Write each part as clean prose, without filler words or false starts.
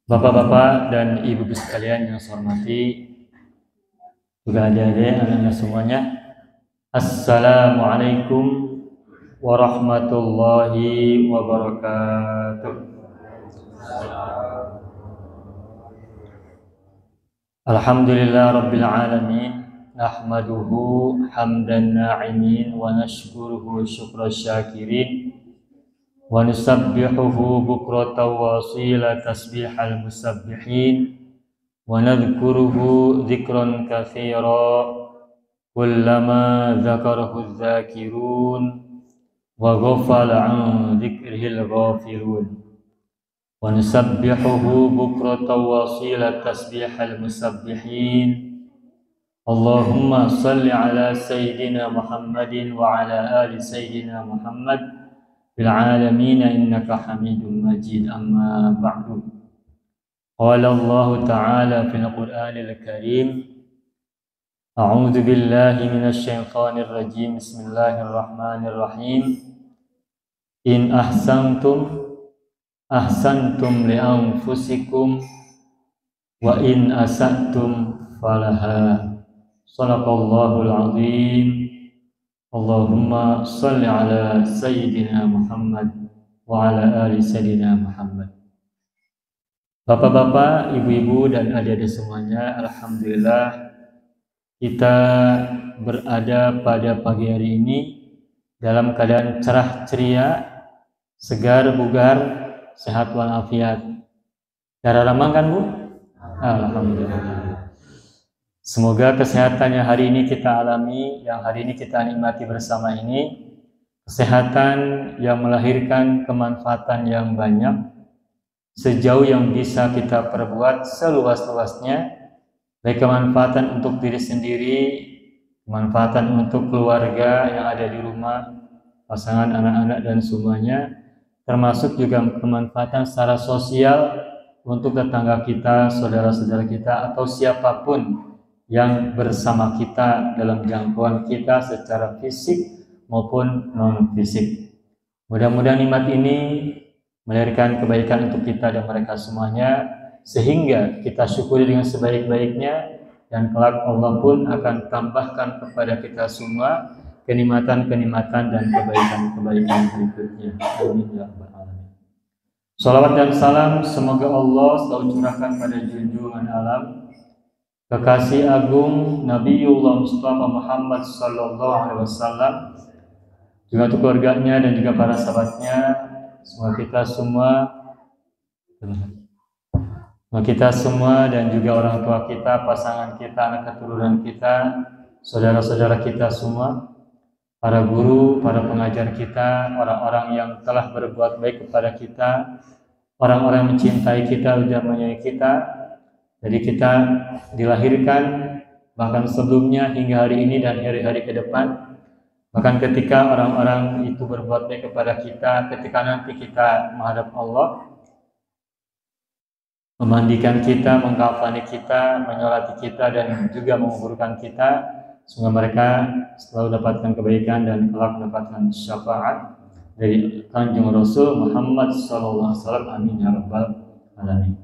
Bapak-bapak dan ibu-ibu sekalian yang saya hormati, juga adik-adik, anak-anak semuanya. Assalamualaikum warahmatullahi wabarakatuh. Alhamdulillah rabbil alamin, nahmaduhu hamdan na'imin wa nashkuruhu syukra syakirin wa nusabbihuhu bukratan wa asila tasbihal musabbihin wa nadhkuruhu dzikran katsira kullama dzakarahu dzakirun wa ghafala an dzikrihil ghafilun wa nusabbihuhu bukratan wa asila tasbihal musabbihin. Allahumma salli ala sayyidina Muhammadin wa ala ali sayyidina Muhammad fil alamin innaka Hamidum Majid. Amma ba'du. Qala Allah Ta'ala fil Qur'anil Karim, A'udzu billahi minasy syaithanir rajim. Bismillahirrahmanirrahim. In ahsantum li anfusikum wa in asatum falaha. Shadaqallahul azim. Allahumma salli ala sayyidina Muhammad wa ala ali sayyidina Muhammad. Bapak-bapak, ibu-ibu dan adik-adik semuanya, alhamdulillah kita berada pada pagi hari ini dalam keadaan cerah ceria, segar bugar, sehat walafiat. Cara ramang kan, Bu? Alhamdulillah. Semoga kesehatan yang hari ini kita alami, yang hari ini kita nikmati bersama ini, kesehatan yang melahirkan kemanfaatan yang banyak, sejauh yang bisa kita perbuat seluas-luasnya, baik kemanfaatan untuk diri sendiri, kemanfaatan untuk keluarga yang ada di rumah, pasangan, anak-anak dan semuanya, termasuk juga kemanfaatan secara sosial untuk tetangga kita, saudara-saudara kita, atau siapapun yang bersama kita dalam jangkauan kita secara fisik maupun non-fisik. Mudah-mudahan nikmat ini melahirkan kebaikan untuk kita dan mereka semuanya, sehingga kita syukuri dengan sebaik-baiknya, dan kelak Allah pun akan tambahkan kepada kita semua kenikmatan-kenikmatan dan kebaikan-kebaikan berikutnya. Amin ya rabbal alamin. Salawat dan salam semoga Allah selalu curahkan pada junjungan alam, kekasih agung Nabiullah Mustafa Muhammad sallallahu alaihi wasallam, juga untuk keluarganya dan juga para sahabatnya. Semoga kita semua dan juga orang tua kita, pasangan kita, anak keturunan kita, saudara-saudara kita semua, para guru, para pengajar kita, orang-orang yang telah berbuat baik kepada kita, orang-orang yang mencintai kita, udah menyayangi kita. Jadi kita dilahirkan bahkan sebelumnya hingga hari ini dan hari-hari ke depan. Bahkan ketika orang-orang itu berbuat baik kepada kita, ketika nanti kita menghadap Allah, memandikan kita, mengkafani kita, menyolati kita, dan juga menguburkan kita, semoga mereka selalu dapatkan kebaikan dan kelak mendapatkan syafaat dari Kanjeng Rasul Muhammad SAW. Amin ya rabbal alamin.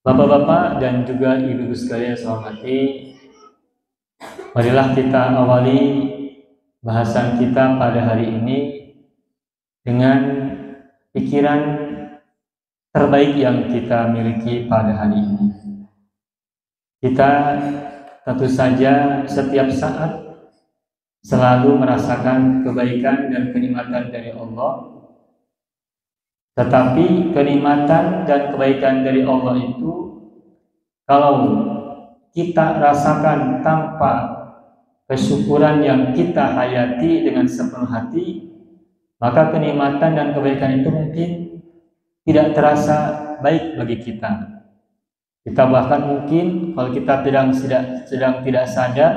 Bapak-bapak dan juga ibu-ibu sekalian yang saya hormati, marilah kita awali bahasan kita pada hari ini dengan pikiran terbaik yang kita miliki pada hari ini. Kita tentu saja setiap saat selalu merasakan kebaikan dan kenikmatan dari Allah. Tetapi kenikmatan dan kebaikan dari Allah itu, kalau kita rasakan tanpa kesyukuran yang kita hayati dengan sepenuh hati, maka kenikmatan dan kebaikan itu mungkin tidak terasa baik bagi kita. Kita bahkan mungkin kalau kita sedang tidak sadar,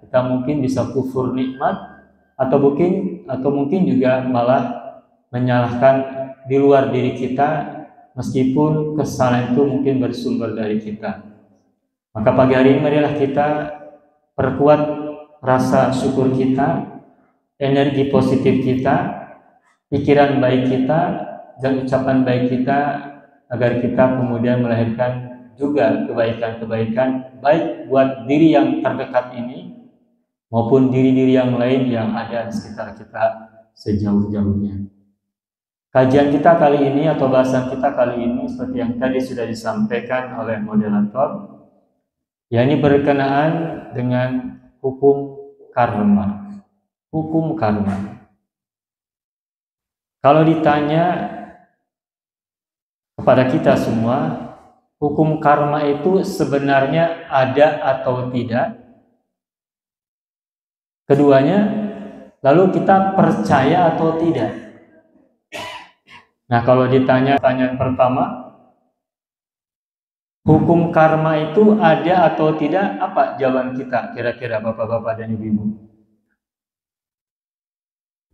kita mungkin bisa kufur nikmat, atau mungkin juga malah menyalahkan di luar diri kita, meskipun kesalahan itu mungkin bersumber dari kita. Maka pagi hari ini marilah kita perkuat rasa syukur kita, energi positif kita, pikiran baik kita, dan ucapan baik kita agar kita kemudian melahirkan juga kebaikan-kebaikan baik buat diri yang terdekat ini maupun diri-diri yang lain yang ada di sekitar kita sejauh-jauhnya. Kajian kita kali ini atau bahasan kita kali ini seperti yang tadi sudah disampaikan oleh moderator, yakni berkenaan dengan hukum karma. Hukum karma. Kalau ditanya kepada kita semua, hukum karma itu sebenarnya ada atau tidak? Keduanya, lalu kita percaya atau tidak? Nah, kalau ditanya pertanyaan pertama, hukum karma itu ada atau tidak? Apa jawaban kita kira-kira Bapak-bapak dan Ibu-ibu?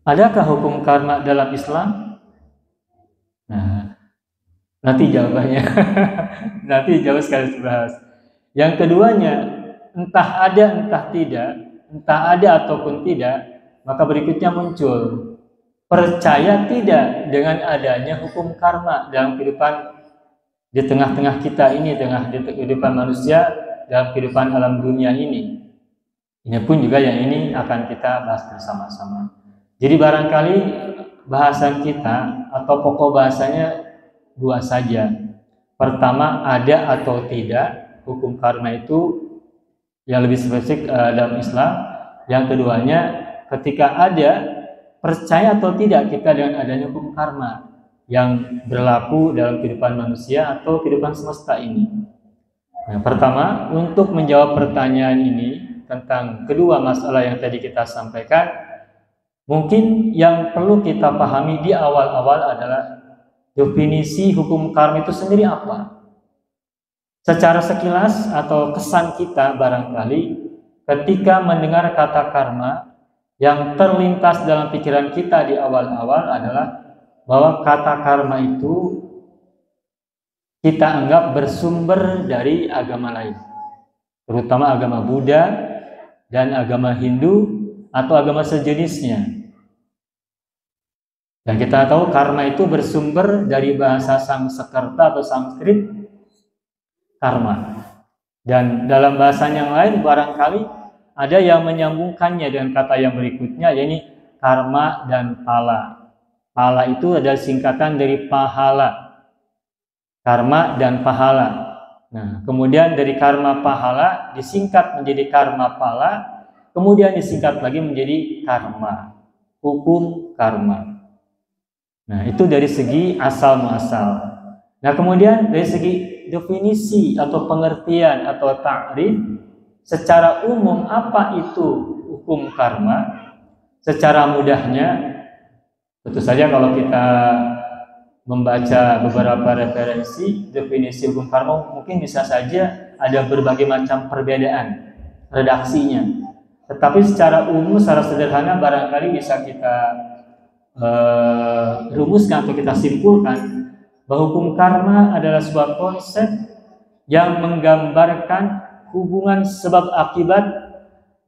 Adakah hukum karma dalam Islam? Nah, nanti jawabannya. Nanti jawab sekali dibahas. Yang keduanya, entah ada entah tidak, entah ada ataupun tidak, maka berikutnya muncul percaya tidak dengan adanya hukum karma dalam kehidupan di tengah-tengah kita ini, tengah di kehidupan manusia, dalam kehidupan alam dunia ini. Ini pun juga yang ini akan kita bahas bersama-sama. Jadi barangkali bahasan kita atau pokok bahasanya dua saja. Pertama, ada atau tidak hukum karma itu yang lebih spesifik dalam Islam. Yang keduanya, ketika ada, percaya atau tidak kita dengan adanya hukum karma yang berlaku dalam kehidupan manusia atau kehidupan semesta ini. Nah, pertama, untuk menjawab pertanyaan ini tentang kedua masalah yang tadi kita sampaikan, mungkin yang perlu kita pahami di awal-awal adalah definisi hukum karma itu sendiri apa? Secara sekilas atau kesan kita barangkali ketika mendengar kata karma, yang terlintas dalam pikiran kita di awal-awal adalah bahwa kata karma itu kita anggap bersumber dari agama lain, terutama agama Buddha dan agama Hindu atau agama sejenisnya. Dan kita tahu karma itu bersumber dari bahasa Sanskerta atau Sanskrit karma. Dan dalam bahasa yang lain barangkali ada yang menyambungkannya dengan kata yang berikutnya, yaitu karma dan pala. Pala itu adalah singkatan dari pahala. Karma dan pahala. Nah, kemudian dari karma pahala disingkat menjadi karma pala, kemudian disingkat lagi menjadi karma. Hukum karma. Nah, itu dari segi asal muasal. Nah, kemudian dari segi definisi atau pengertian atau ta'rif secara umum apa itu hukum karma? Secara mudahnya, tentu saja kalau kita membaca beberapa referensi definisi hukum karma mungkin bisa saja ada berbagai macam perbedaan redaksinya. Tetapi secara umum, secara sederhana barangkali bisa kita rumuskan atau kita simpulkan bahwa hukum karma adalah sebuah konsep yang menggambarkan hubungan sebab akibat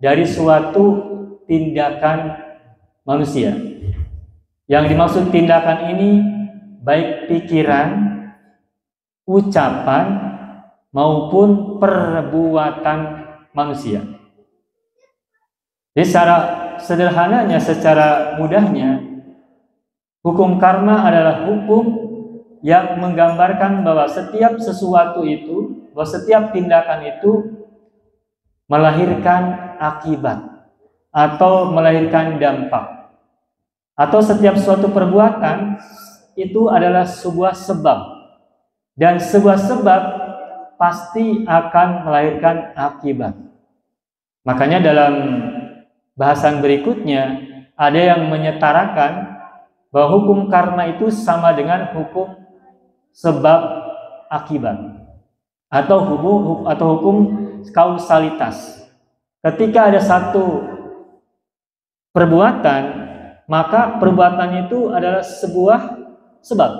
dari suatu tindakan manusia. Yang dimaksud tindakan ini baik pikiran, ucapan maupun perbuatan manusia. Jadi secara sederhananya, secara mudahnya, hukum karma adalah hukum yang menggambarkan bahwa setiap sesuatu itu, bahwa setiap tindakan itu melahirkan akibat atau melahirkan dampak. Atau setiap suatu perbuatan itu adalah sebuah sebab. Dan sebuah sebab pasti akan melahirkan akibat. Makanya dalam bahasan berikutnya ada yang menyetarakan bahwa hukum karma itu sama dengan hukum sebab akibat atau hukum kausalitas. Ketika ada satu perbuatan, maka perbuatan itu adalah sebuah sebab,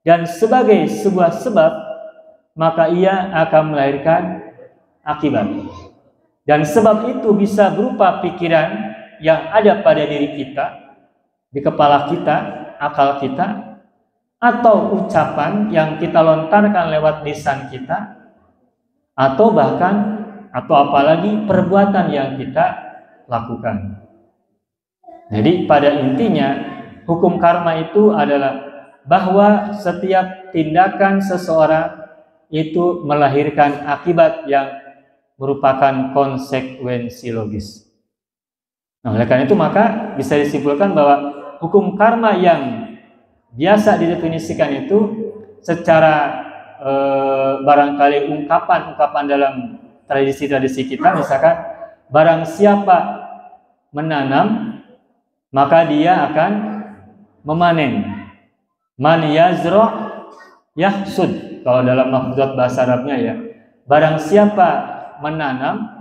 dan sebagai sebuah sebab maka ia akan melahirkan akibat. Dan sebab itu bisa berupa pikiran yang ada pada diri kita, di kepala kita, akal kita, atau ucapan yang kita lontarkan lewat lisan kita, atau bahkan atau apalagi perbuatan yang kita lakukan. Jadi pada intinya hukum karma itu adalah bahwa setiap tindakan seseorang itu melahirkan akibat yang merupakan konsekuensi logis. Nah, oleh karena itu maka bisa disimpulkan bahwa hukum karma yang biasa didefinisikan itu secara barangkali ungkapan dalam tradisi-tradisi kita, misalkan barang siapa menanam maka dia akan memanen. Man yazra' yahsud, kalau dalam lafaz bahasa Arabnya ya. Barang siapa menanam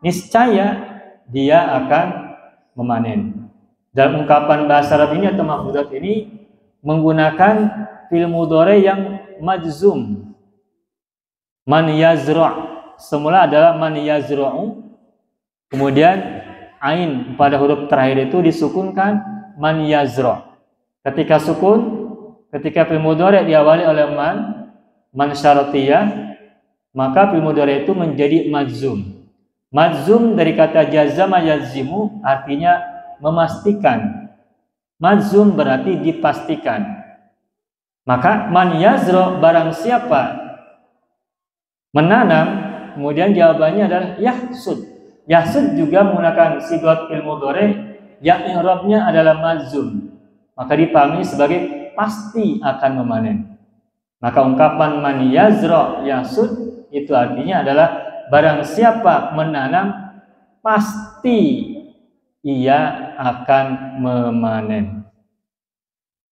niscaya dia akan memanen. Dalam ungkapan bahasa Arab ini atau lafaz ini menggunakan fi'il mudhari yang majzum. Man yazra', semula adalah man yazra'u, kemudian ain pada huruf terakhir itu disukunkan man yazra'. Ketika sukun, ketika fi'il mudhari diawali oleh man syaratiyah, maka fi'il mudhari itu menjadi majzum. Majzum dari kata jazama yazimu, artinya memastikan. Majzum berarti dipastikan. Maka man yazra', barang siapa menanam, kemudian jawabannya adalah yahsud. Yahsud juga menggunakan sigat fi'il mudhari yang i'rabnya adalah majzum. Maka dipahami sebagai pasti akan memanen. Maka ungkapan man yazra' yahsud itu artinya adalah barang siapa menanam pasti ia akan memanen.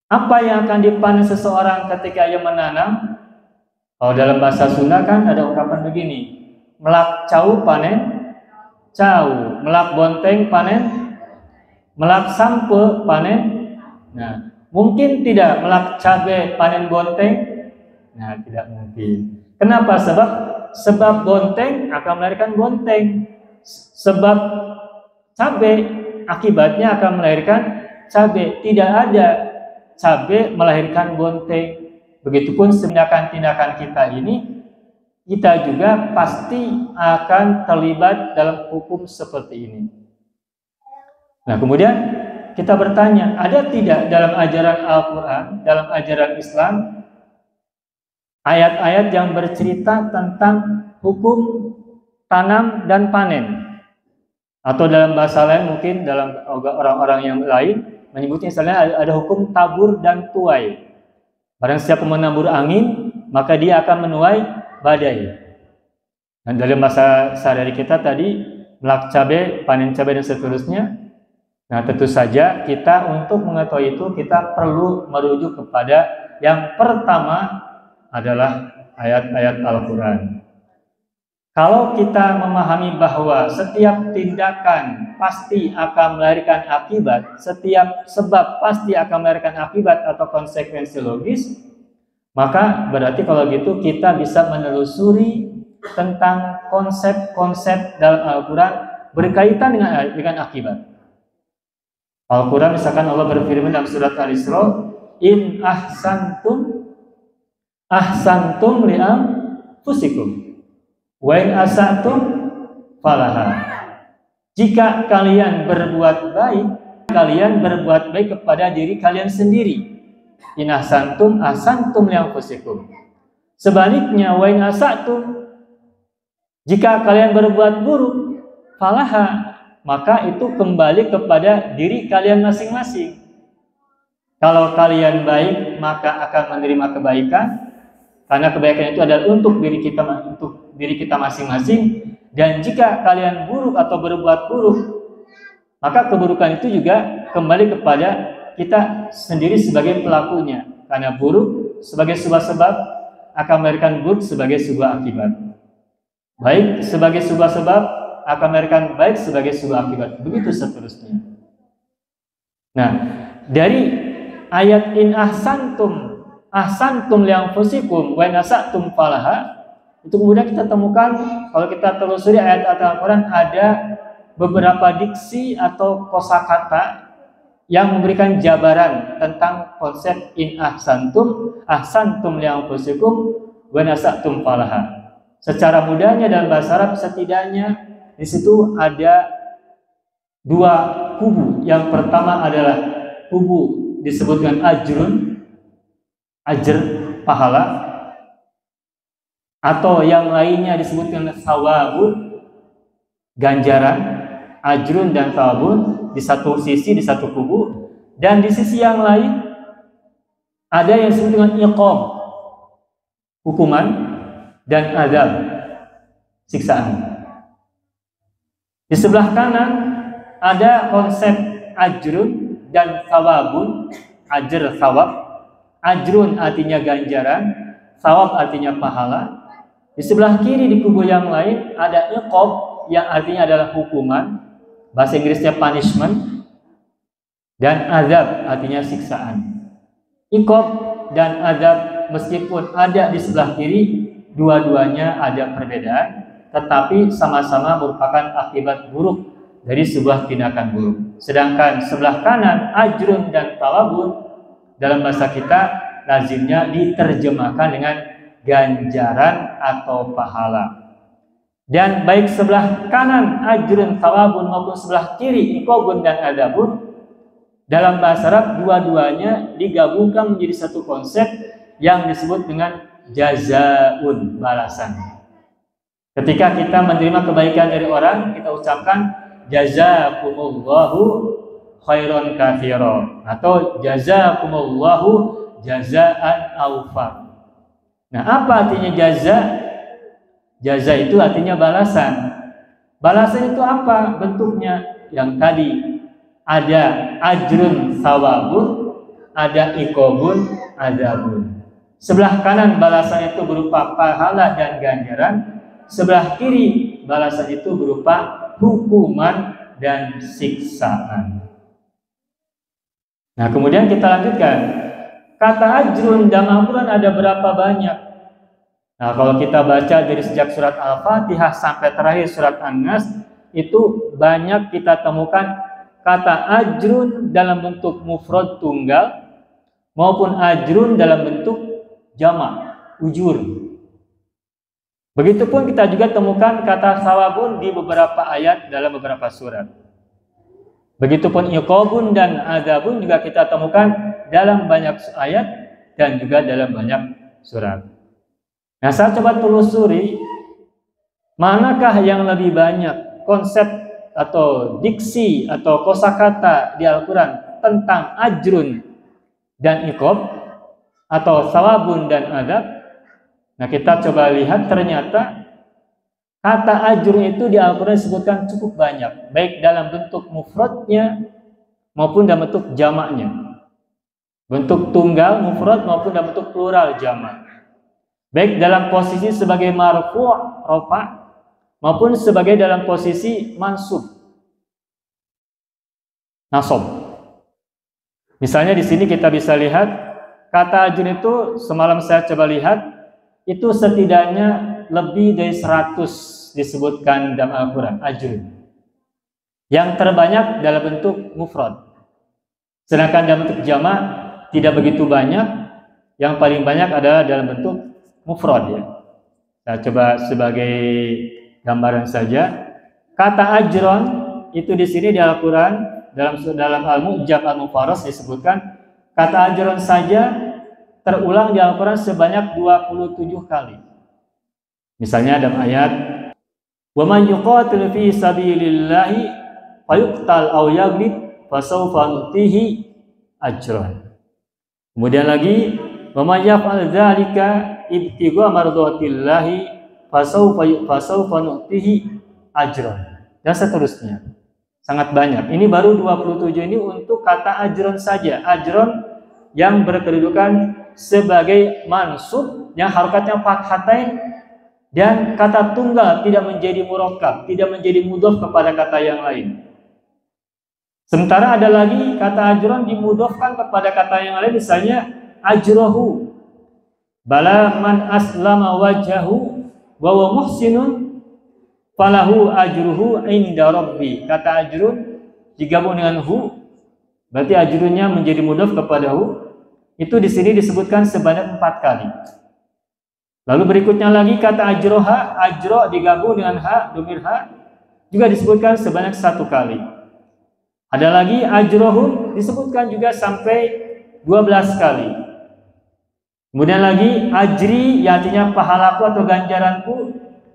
Apa yang akan dipanen seseorang ketika ia menanam? Kalau dalam bahasa Sunda kan ada ungkapan begini, melak cau panen cau, melak bonteng panen, melak sampe panen. Nah, mungkin tidak melak cabe panen bonteng? Nah, tidak mungkin. Kenapa? Sebab bonteng akan melahirkan bonteng. Sebab cabe akibatnya akan melahirkan cabe. Tidak ada cabe melahirkan bonteng. Begitupun tindakan-tindakan kita ini, kita juga pasti akan terlibat dalam hukum seperti ini. Nah, kemudian kita bertanya, ada tidak dalam ajaran Al-Quran, dalam ajaran Islam, ayat-ayat yang bercerita tentang hukum tanam dan panen? Atau dalam bahasa lain, mungkin dalam orang-orang yang lain menyebutnya misalnya ada hukum tabur dan tuai. Barang siapa menabur angin, maka dia akan menuai badai. Dan dalam bahasa sehari-hari kita tadi, melak cabai, panen cabai dan seterusnya. Nah, tentu saja kita untuk mengetahui itu kita perlu merujuk kepada yang pertama adalah ayat-ayat Al-Quran. Kalau kita memahami bahwa setiap tindakan pasti akan melahirkan akibat, setiap sebab pasti akan melahirkan akibat atau konsekuensi logis, maka berarti kalau gitu kita bisa menelusuri tentang konsep-konsep dalam Al-Quran berkaitan dengan akibat. Al-Quran misalkan Allah berfirman dalam surat Al-Isra, in ahsantum li'anfusikum wa in asatum falaha. Jika kalian berbuat baik, kalian berbuat baik kepada diri kalian sendiri. In ahsantum li'anfusikum. Sebaliknya, wa in asatum, jika kalian berbuat buruk, falaha, maka itu kembali kepada diri kalian masing-masing. Kalau kalian baik, maka akan menerima kebaikan, karena kebaikan itu adalah untuk diri kita masing-masing. Dan jika kalian buruk atau berbuat buruk, maka keburukan itu juga kembali kepada kita sendiri sebagai pelakunya. Karena buruk sebagai sebuah sebab akan melahirkan buruk sebagai sebuah akibat. Baik sebagai sebuah sebab akan melahirkan baik sebagai sebuah akibat. Begitu seterusnya. Nah, dari ayat in ahsantum li'anfusikum wa in asatum falaha, itu kemudian kita temukan, kalau kita telusuri ayat Al-Quran, ada beberapa diksi atau kosakata yang memberikan jabaran tentang konsep in ahsantum li anfusikum wa nasatum falaha. Secara mudahnya dalam bahasa Arab setidaknya di situ ada dua kubu. Yang pertama adalah kubu disebutkan ajr, pahala, atau yang lainnya disebutkan thawabun, ganjaran, ajrun dan thawabun di satu sisi, di satu kubu. Dan di sisi yang lain ada yang disebut dengan iqab, hukuman, dan azab, siksaan. Di sebelah kanan ada konsep ajrun dan thawabun. Ajr, thawab. Ajrun artinya ganjaran, thawab artinya pahala. Di sebelah kiri di kubu yang lain ada iqab yang artinya adalah hukuman, bahasa Inggrisnya punishment, dan azab artinya siksaan. Iqab dan azab meskipun ada di sebelah kiri, dua-duanya ada perbedaan, tetapi sama-sama merupakan akibat buruk dari sebuah tindakan buruk. Sedangkan sebelah kanan ajrun dan thawabun dalam bahasa kita lazimnya diterjemahkan dengan ganjaran atau pahala. Dan baik sebelah kanan ajrun thawabun maupun sebelah kiri iqabun dan adabun, dalam bahasa Arab dua-duanya digabungkan menjadi satu konsep yang disebut dengan jazaun, balasan. Ketika kita menerima kebaikan dari orang, kita ucapkan jazakumullahu khairan katsira atau jazakumullahu jazaan awfar. Nah, apa artinya jaza? Jaza itu artinya balasan. Balasan itu apa bentuknya? Yang tadi ada ajrun thawabun, ada iqabun adabun. Sebelah kanan balasan itu berupa pahala dan ganjaran, sebelah kiri balasan itu berupa hukuman dan siksaan. Nah, kemudian kita lanjutkan. Kata ajrun dalam Al-Quran ada berapa banyak? Nah, kalau kita baca dari sejak surat Al-Fatihah sampai terakhir surat An-Nas, itu banyak kita temukan kata ajrun dalam bentuk mufrad tunggal maupun ajrun dalam bentuk jamak, ujur. Begitupun kita juga temukan kata thawabun di beberapa ayat dalam beberapa surat. Begitupun iqabun dan azabun juga kita temukan dalam banyak ayat dan juga dalam banyak surat. Nah, saya coba telusuri manakah yang lebih banyak konsep atau diksi atau kosakata di Al-Quran tentang ajrun dan iqab atau thawabun dan azab. Nah, kita coba lihat ternyata kata ajrun itu di Al-Quran disebutkan cukup banyak, baik dalam bentuk mufradnya maupun dalam bentuk jamaknya. Bentuk tunggal mufrad maupun dalam bentuk plural jamak. Baik dalam posisi sebagai marfu' rafa maupun sebagai dalam posisi mansub nasab. Misalnya di sini kita bisa lihat kata ajrun itu semalam saya coba lihat itu setidaknya lebih dari 100 disebutkan dalam Al-Quran ajrun. Yang terbanyak dalam bentuk mufrad. Sedangkan dalam bentuk jamak tidak begitu banyak. Yang paling banyak adalah dalam bentuk mufrad ya. Saya coba sebagai gambaran saja. Kata ajron itu di sini di Al-Quran dalam Al-Mu'jam Al-Mufaras disebutkan kata ajron saja terulang di Al-Quran sebanyak 27 kali. Misalnya dalam ayat wa man yuqatil fi sabilillahi fayuqtal aw yaghlib fasawfa nutihi ajran. Kemudian lagi wa man yaf'al dzalika ibtigha mardhatillahi fasawfa nutihi ajran. Dan seterusnya. Sangat banyak. Ini baru 27 ini untuk kata ajron saja. Ajron yang berkedudukan sebagai mansub yang harokatnya fathatain dan kata tunggal tidak menjadi murakkab, tidak menjadi mudhof kepada kata yang lain. Sementara ada lagi kata ajron dimudhofkan kepada kata yang lain, misalnya ajrohu. Bala man aslama wajhahu wa huwa muhsinun falahu ajruhu inda rabbi. Kata ajrun digabung dengan hu Berarti ajrunnya menjadi mudhof kepada hu. Itu di sini disebutkan sebanyak 4 kali. Lalu berikutnya lagi kata ajroha, ajro digabung dengan ha, domir ha, juga disebutkan sebanyak 1 kali. Ada lagi ajrohum disebutkan juga sampai 12 kali. Kemudian lagi ajri, yang artinya pahalaku atau ganjaranku,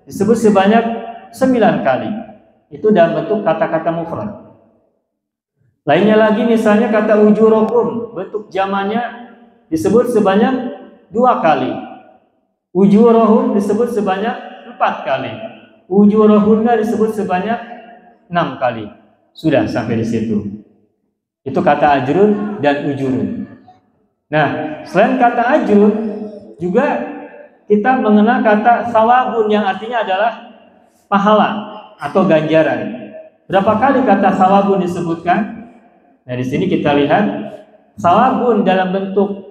disebut sebanyak 9 kali. Itu dalam bentuk kata-kata mufrad. Lainnya lagi misalnya kata ujurokum, bentuk jamannya disebut sebanyak 2 kali. Ujurohum disebut sebanyak 4 kali. Ujurohunna disebut sebanyak 6 kali. Sudah sampai di situ. Itu kata ajrun dan ujurun. Nah, selain kata ajrun, juga kita mengenal kata sawabun yang artinya adalah pahala atau ganjaran. Berapa kali kata sawabun disebutkan? Nah, di sini kita lihat sawabun dalam bentuk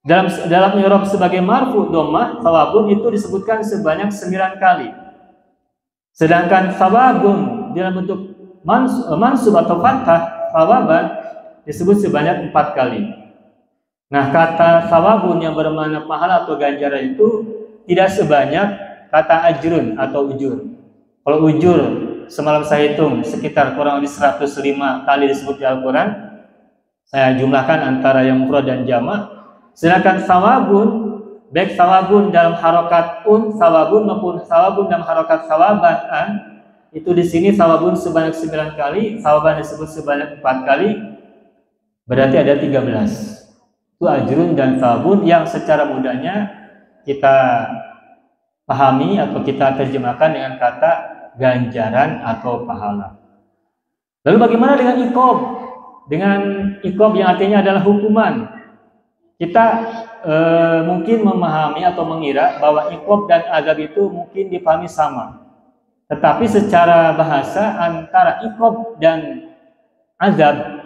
dalam i'rab sebagai marfu dhammah, sawabun itu disebutkan sebanyak 9 kali. Sedangkan sawabun dalam bentuk mansub atau fathah, sawaban, disebut sebanyak 4 kali. Nah, kata sawabun yang bermakna pahala atau ganjaran itu tidak sebanyak kata ajrun atau ujur. Kalau ujur semalam saya hitung sekitar kurang lebih 105 kali disebut di Al-Quran. Saya jumlahkan antara yang mufrad dan jamak. Sedangkan sawabun, baik sawabun dalam harokat sawabun maupun sawabun dalam harokat sawaban itu di sini sawabun sebanyak 9 kali, sawaban disebut sebanyak 4 kali, berarti ada 13. Itu ajrun dan sawabun yang secara mudahnya kita pahami atau kita terjemahkan dengan kata ganjaran atau pahala. Lalu bagaimana dengan iqab? Dengan iqab yang artinya adalah hukuman. Kita mungkin memahami atau mengira bahwa iqab dan azab itu mungkin dipahami sama. Tetapi secara bahasa antara iqab dan azab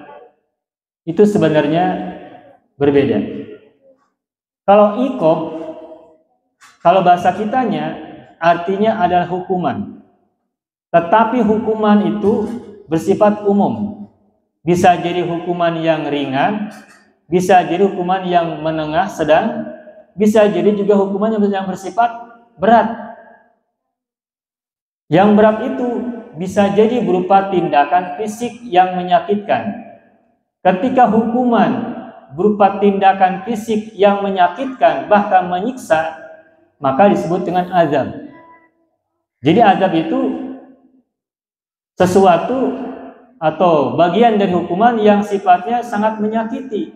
itu sebenarnya berbeda. Kalau iqab, kalau bahasa kitanya artinya adalah hukuman. Tetapi hukuman itu bersifat umum. Bisa jadi hukuman yang ringan, bisa jadi hukuman yang menengah, sedang, bisa jadi juga hukuman yang bersifat berat. Yang berat itu bisa jadi berupa tindakan fisik yang menyakitkan. Ketika hukuman berupa tindakan fisik yang menyakitkan, bahkan menyiksa, maka disebut dengan azab. Jadi azab itu sesuatu atau bagian dari hukuman yang sifatnya sangat menyakiti,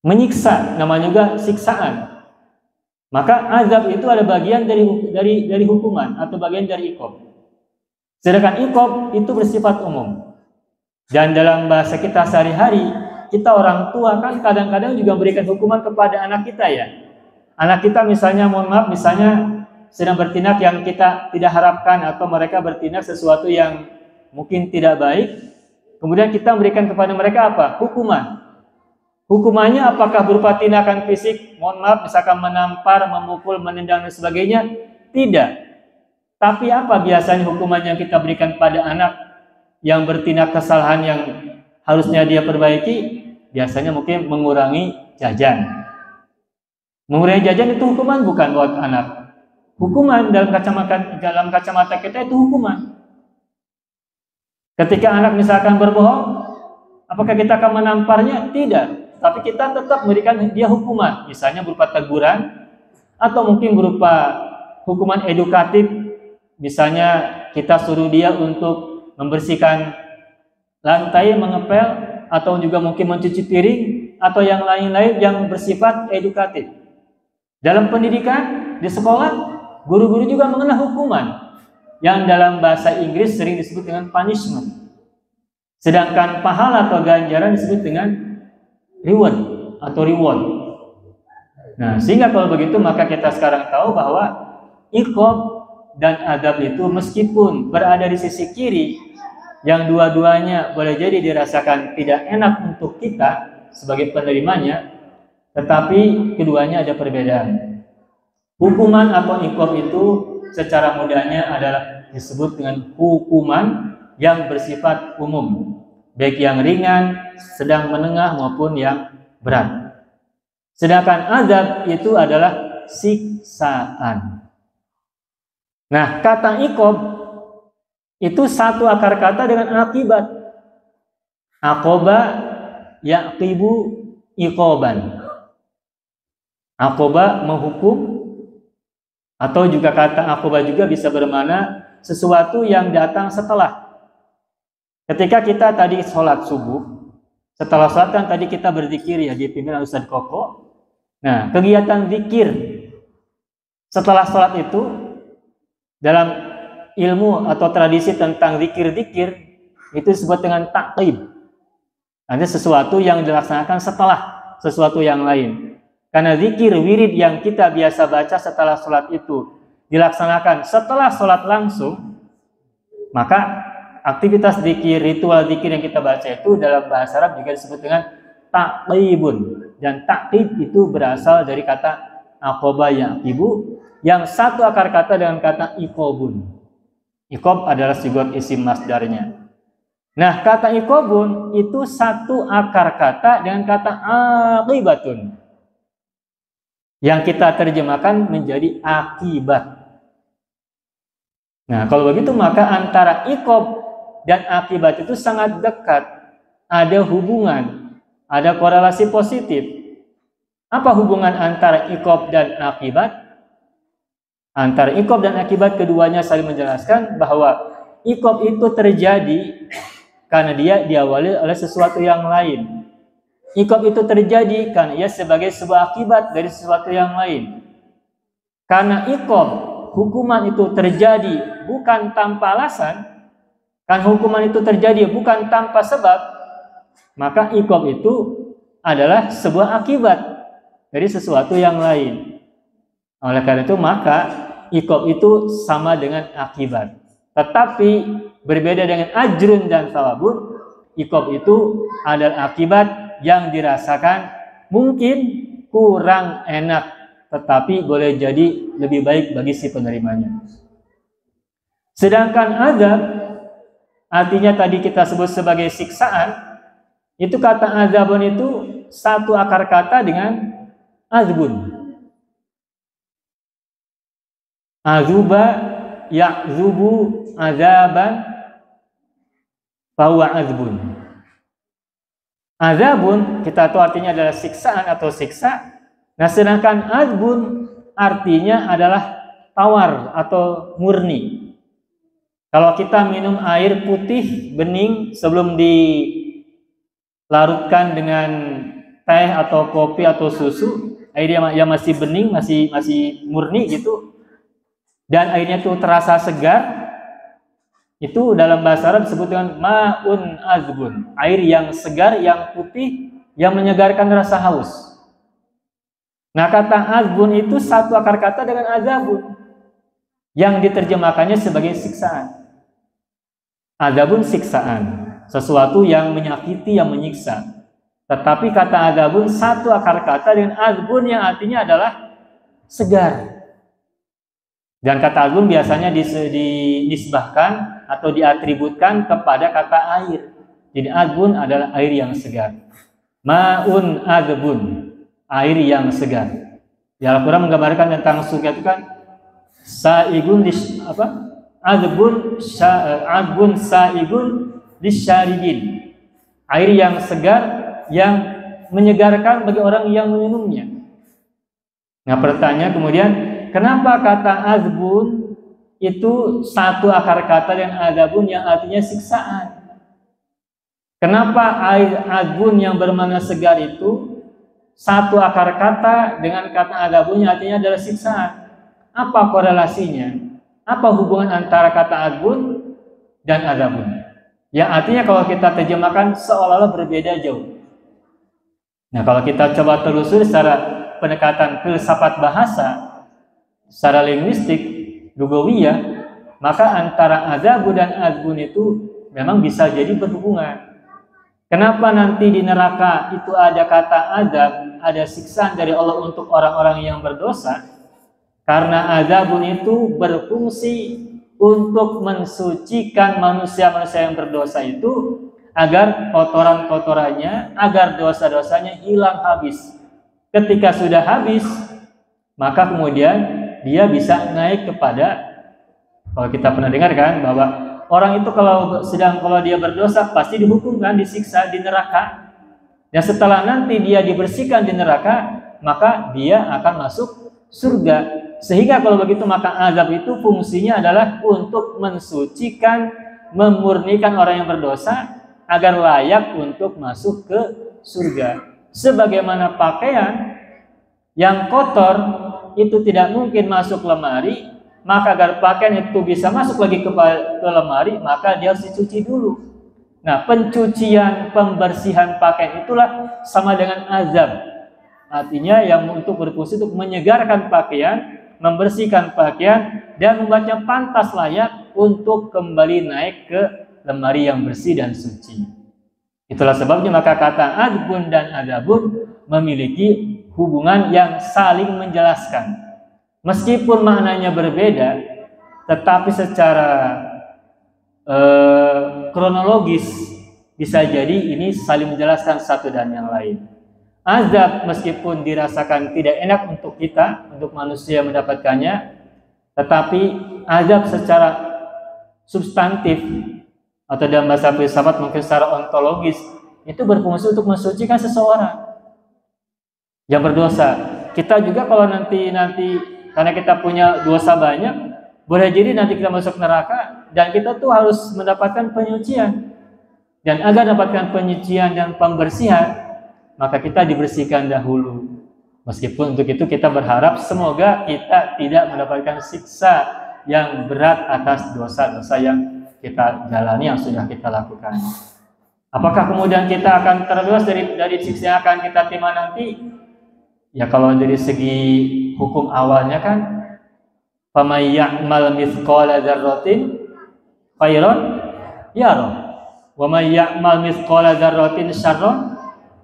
menyiksa, namanya juga siksaan. Maka azab itu ada bagian dari hukuman atau bagian dari iqab. Sedangkan iqab itu bersifat umum. Dan dalam bahasa kita sehari-hari, kita orang tua kan kadang-kadang juga memberikan hukuman kepada anak kita ya. Anak kita misalnya, mohon maaf, misalnya sedang bertindak yang kita tidak harapkan atau mereka bertindak sesuatu yang mungkin tidak baik. Kemudian kita memberikan kepada mereka apa? Hukuman. Hukumannya apakah berupa tindakan fisik, mohon maaf, misalkan menampar, memukul, menendang dan sebagainya? Tidak. Tapi apa biasanya hukuman yang kita berikan pada anak yang bertindak kesalahan yang harusnya dia perbaiki? Biasanya mungkin mengurangi jajan. Mengurangi jajan itu hukuman bukan buat anak. Hukuman dalam kacamata kita itu hukuman. Ketika anak misalkan berbohong, apakah kita akan menamparnya? Tidak. Tapi kita tetap memberikan dia hukuman, misalnya berupa teguran atau mungkin berupa hukuman edukatif, misalnya kita suruh dia untuk membersihkan lantai, mengepel, atau juga mungkin mencuci piring atau yang lain-lain yang bersifat edukatif. Dalam pendidikan di sekolah, guru-guru juga mengenal hukuman yang dalam bahasa Inggris sering disebut dengan punishment. Sedangkan pahala atau ganjaran disebut dengan reward atau reward. Nah, sehingga kalau begitu maka kita sekarang tahu bahwa iqab dan adab itu meskipun berada di sisi kiri, yang dua-duanya boleh jadi dirasakan tidak enak untuk kita sebagai penerimanya, tetapi keduanya ada perbedaan. Hukuman atau iqab itu secara mudahnya adalah disebut dengan hukuman yang bersifat umum. baik yang ringan, sedang, menengah maupun yang berat. Sedangkan azab itu adalah siksaan. Nah, kata iqab itu satu akar kata dengan akibat. Aqaba yaqibu iqaban. Aqaba menghukum, atau juga kata aqaba juga bisa bermakna sesuatu yang datang setelah. Ketika kita tadi sholat subuh, setelah sholat kan tadi kita berzikir ya, dipimpin oleh Ustaz Koko. Nah, kegiatan zikir setelah sholat itu dalam ilmu atau tradisi tentang zikir-zikir itu disebut dengan taqib. Ada sesuatu yang dilaksanakan setelah sesuatu yang lain. Karena zikir wirid yang kita biasa baca setelah sholat itu dilaksanakan setelah sholat langsung, maka aktivitas zikir, ritual zikir yang kita baca itu dalam bahasa Arab juga disebut dengan taqibun. Dan taqib itu berasal dari kata aqaba yaqibu, yang satu akar kata dengan kata iqobun. Iqob adalah sigot isim masdarnya. Nah, kata iqobun itu satu akar kata dengan kata aqibatun, yang kita terjemahkan menjadi akibat. Nah, kalau begitu maka antara iqob dan akibat itu sangat dekat, ada hubungan, ada korelasi positif. Apa hubungan antara iqob dan akibat? Antara iqob dan akibat keduanya saling menjelaskan bahwa iqob itu terjadi karena dia diawali oleh sesuatu yang lain. Iqob itu terjadi karena ia sebagai sebuah akibat dari sesuatu yang lain. Karena iqob, hukuman itu terjadi bukan tanpa alasan, kan hukuman itu terjadi bukan tanpa sebab, maka iqob itu adalah sebuah akibat dari sesuatu yang lain. Oleh karena itu maka iqob itu sama dengan akibat. Tetapi berbeda dengan ajrun dan thawabun, iqob itu adalah akibat yang dirasakan mungkin kurang enak, tetapi boleh jadi lebih baik bagi si penerimanya. Sedangkan azab artinya tadi kita sebut sebagai siksaan, itu kata azabun itu satu akar kata dengan azbun. Azuba ya'zubu azaban bahwa azbun. Azabun kita tahu artinya adalah siksaan atau siksa. Nah, sedangkan azbun artinya adalah tawar atau murni. Kalau kita minum air putih bening sebelum dilarutkan dengan teh atau kopi atau susu, airnya yang masih bening, masih murni gitu, dan airnya itu terasa segar, itu dalam bahasa Arab disebut dengan ma'un azbun, air yang segar, yang putih, yang menyegarkan rasa haus. Nah, kata azbun itu satu akar kata dengan azabun, yang diterjemahkannya sebagai siksaan. Azabun siksaan, sesuatu yang menyakiti, yang menyiksa. Tetapi kata azabun satu akar kata dengan azbun yang artinya adalah segar. Dan kata azbun biasanya dinisbahkan atau diatributkan kepada kata air. Jadi azbun adalah air yang segar. Ma'un azbun, air yang segar. Ya, Al-Quran menggambarkan tentang surga itu kan sa'igun azbun sa'igun lisyaribin, air yang segar yang menyegarkan bagi orang yang meminumnya. Nah, pertanyaan kemudian, kenapa kata azbun itu satu akar kata dengan azabun yang artinya siksaan? Kenapa air azbun yang bermakna segar itu satu akar kata dengan kata azabun yang artinya adalah siksaan? Apa korelasinya? Apa hubungan antara kata azbun dan azabun? Yang artinya kalau kita terjemahkan seolah-olah berbeda jauh. Nah, kalau kita coba telusuri secara pendekatan filsafat bahasa, secara linguistik, lugawiyah, maka antara azabun dan azbun itu memang bisa jadi berhubungan. Kenapa nanti di neraka itu ada kata azab, ada siksaan dari Allah untuk orang-orang yang berdosa? Karena azabun itu berfungsi untuk mensucikan manusia-manusia yang berdosa itu agar kotoran-kotorannya, agar dosa-dosanya hilang habis. Ketika sudah habis, maka kemudian dia bisa naik kepada, kalau kita pernah dengar kan, bahwa orang itu kalau dia berdosa pasti dihukum kan, disiksa di neraka. Dan setelah nanti dia dibersihkan di neraka, maka dia akan masuk surga. Sehingga kalau begitu maka azab itu fungsinya adalah untuk mensucikan, memurnikan orang yang berdosa agar layak untuk masuk ke surga. Sebagaimana pakaian yang kotor itu tidak mungkin masuk lemari, maka agar pakaian itu bisa masuk lagi ke lemari, maka dia harus dicuci dulu. Nah, pencucian, pembersihan pakaian itulah sama dengan azab. Artinya yang untuk berfungsi untuk menyegarkan pakaian, membersihkan pakaian, dan membuatnya pantas layak untuk kembali naik ke lemari yang bersih dan suci. Itulah sebabnya maka kata adbun dan adabun memiliki hubungan yang saling menjelaskan. Meskipun maknanya berbeda, tetapi secara kronologis bisa jadi ini saling menjelaskan satu dan yang lain. Azab meskipun dirasakan tidak enak untuk kita, untuk manusia mendapatkannya, tetapi azab secara substantif atau dalam bahasa filsafat mungkin secara ontologis itu berfungsi untuk mensucikan seseorang yang berdosa. Kita juga kalau nanti karena kita punya dosa banyak, boleh jadi nanti kita masuk neraka dan kita tuh harus mendapatkan penyucian. Dan agar mendapatkan penyucian dan pembersihan, maka kita dibersihkan dahulu. Meskipun untuk itu kita berharap semoga kita tidak mendapatkan siksa yang berat atas dosa-dosa yang kita jalani, yang sudah kita lakukan. Apakah kemudian kita akan terbebas dari siksa yang akan kita terima nanti? Ya kalau dari segi hukum awalnya kan, faman ya'mal mithqala dzarratin khairan yarah, wa may ya'mal mithqala dzarratin syarran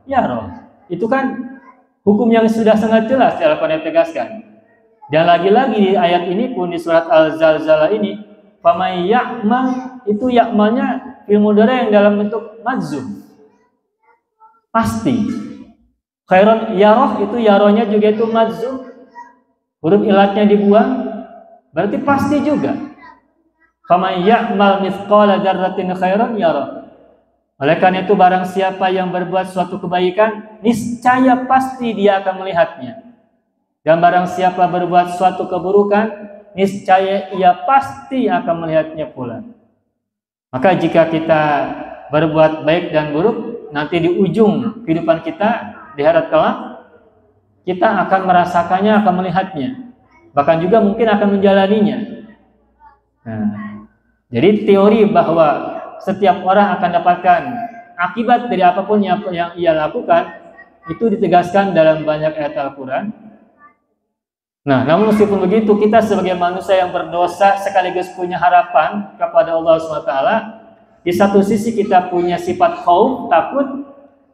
yarah. Itu kan hukum yang sudah sangat jelas Al-Qur'an tegaskan. Dan lagi-lagi di ayat ini pun di surat Al-Zalzalah ini, faman ya'mal itu ya'malnya fi'il mudhari yang dalam bentuk majzum. Pasti. Khairan yarah itu yarohnya juga itu majzum. Huruf ilatnya dibuang. Berarti pasti juga. Faman ya'mal mithqala dzarratin khairan yarah. Oleh karena itu barang siapa yang berbuat suatu kebaikan, niscaya pasti dia akan melihatnya. Dan barang siapa berbuat suatu keburukan, niscaya ia pasti akan melihatnya pula. Maka jika kita berbuat baik dan buruk, nanti di ujung kehidupan kita di akhirat kelak, kita akan merasakannya, akan melihatnya, bahkan juga mungkin akan menjalaninya. Nah, jadi teori bahwa setiap orang akan dapatkan akibat dari apapun yang ia lakukan itu ditegaskan dalam banyak ayat Al-Quran. Nah, namun meskipun begitu, kita sebagai manusia yang berdosa sekaligus punya harapan kepada Allah SWT. Di satu sisi kita punya sifat khauf, takut,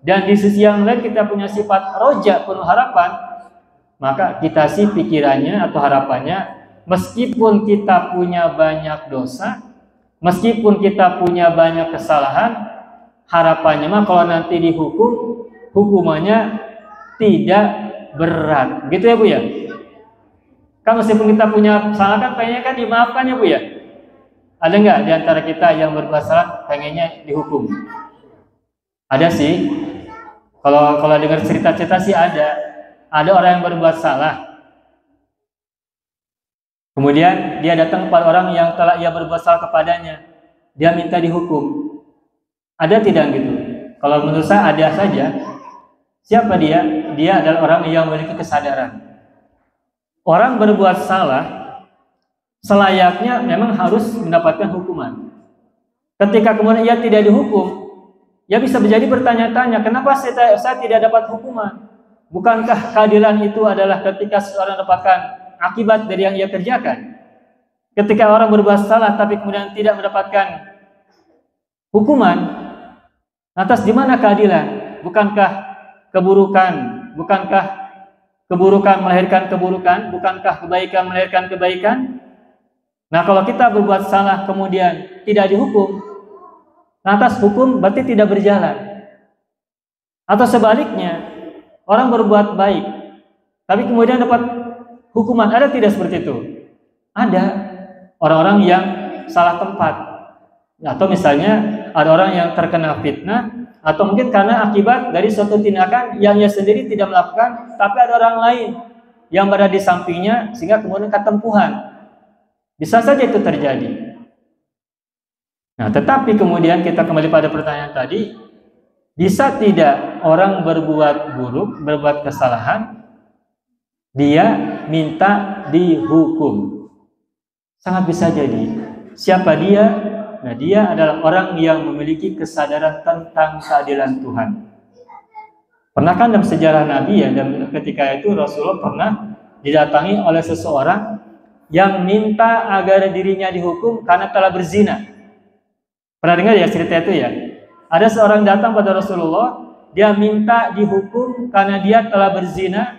dan di sisi yang lain kita punya sifat roja, penuh harapan. Maka kita sih pikirannya atau harapannya, meskipun kita punya banyak dosa, meskipun kita punya banyak kesalahan, harapannya mah kalau nanti dihukum, hukumannya tidak berat. Gitu ya Bu ya? Kan meskipun kita punya salah kan pengennya kan dimaafkan ya Bu ya? Ada nggak di antara kita yang berbuat salah pengennya dihukum? Ada sih. Kalau dengar cerita-cerita sih ada. Ada orang yang berbuat salah. Kemudian dia datang kepada orang yang telah ia berbuat salah kepadanya. Dia minta dihukum. Ada tidak gitu? Kalau menurut saya ada saja. Siapa dia? Dia adalah orang yang memiliki kesadaran. Orang berbuat salah selayaknya memang harus mendapatkan hukuman. Ketika kemudian ia tidak dihukum, ia bisa menjadi bertanya-tanya, kenapa saya tidak dapat hukuman? Bukankah keadilan itu adalah ketika seseorang mendapatkan akibat dari yang ia kerjakan? Ketika orang berbuat salah tapi kemudian tidak mendapatkan hukuman, lantas di mana keadilan? Bukankah keburukan melahirkan keburukan? Bukankah kebaikan melahirkan kebaikan? Nah, kalau kita berbuat salah kemudian tidak dihukum, lantas hukum berarti tidak berjalan. Atau sebaliknya, orang berbuat baik, tapi kemudian dapat hukuman. Ada tidak seperti itu? Ada. Orang-orang yang salah tempat. Atau misalnya ada orang yang terkena fitnah, atau mungkin karena akibat dari suatu tindakan yang ia sendiri tidak melakukan, tapi ada orang lain yang berada di sampingnya sehingga kemudian ketempuhan. Bisa saja itu terjadi. Nah, tetapi kemudian kita kembali pada pertanyaan tadi, bisa tidak orang berbuat buruk, berbuat kesalahan, dia minta dihukum? Sangat bisa jadi. Siapa dia? Nah, dia adalah orang yang memiliki kesadaran tentang keadilan Tuhan. Pernah kan dalam sejarah Nabi ya, dan ketika itu Rasulullah pernah didatangi oleh seseorang yang minta agar dirinya dihukum karena telah berzina. Pernah dengar ya cerita itu ya? Ada seorang datang pada Rasulullah, dia minta dihukum karena dia telah berzina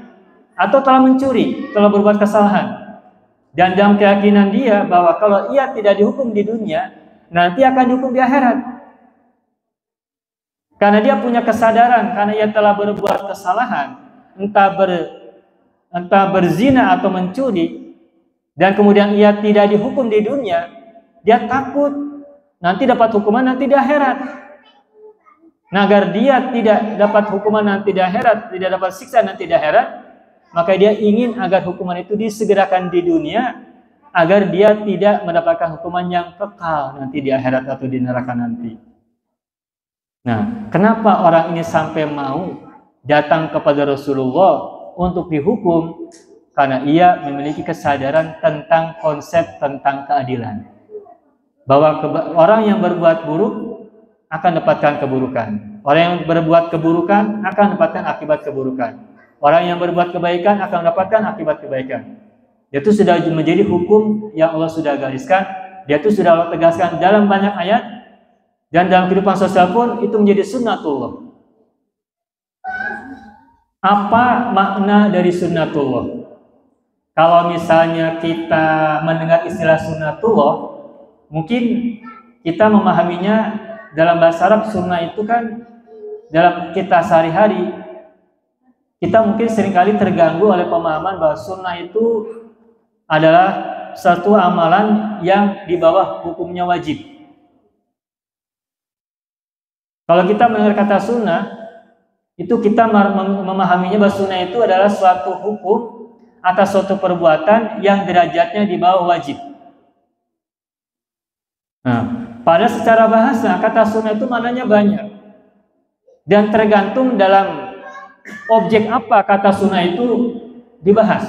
atau telah mencuri, telah berbuat kesalahan. Dan dalam keyakinan dia bahwa kalau ia tidak dihukum di dunia, nanti akan dihukum di akhirat. Karena dia punya kesadaran, karena ia telah berbuat kesalahan, entah berzina atau mencuri, dan kemudian ia tidak dihukum di dunia, dia takut nanti dapat hukuman nanti di akhirat. Nah, agar dia tidak dapat hukuman nanti di akhirat, tidak dapat siksa nanti di akhirat, maka dia ingin agar hukuman itu disegerakan di dunia, agar dia tidak mendapatkan hukuman yang kekal nanti di akhirat atau di neraka nanti. Nah, kenapa orang ini sampai mau datang kepada Rasulullah untuk dihukum? Karena ia memiliki kesadaran tentang konsep tentang keadilan. Bahwa orang yang berbuat buruk akan dapatkan keburukan. Orang yang berbuat keburukan akan dapatkan akibat keburukan. Orang yang berbuat kebaikan akan mendapatkan akibat kebaikan. Itu sudah menjadi hukum yang Allah sudah gariskan. Dia itu sudah Allah tegaskan dalam banyak ayat. Dan dalam kehidupan sosial pun itu menjadi sunnatullah. Apa makna dari sunnatullah? Kalau misalnya kita mendengar istilah sunnatullah, mungkin kita memahaminya dalam bahasa Arab. Sunnah itu kan dalam kita sehari-hari, kita mungkin seringkali terganggu oleh pemahaman bahwa sunnah itu adalah satu amalan yang di bawah hukumnya wajib. Kalau kita mendengar kata sunnah, itu kita memahaminya bahwa sunnah itu adalah suatu hukum atas suatu perbuatan yang derajatnya di bawah wajib. Nah, pada secara bahasa kata sunnah itu maknanya banyak dan tergantung dalam objek apa kata sunnah itu dibahas.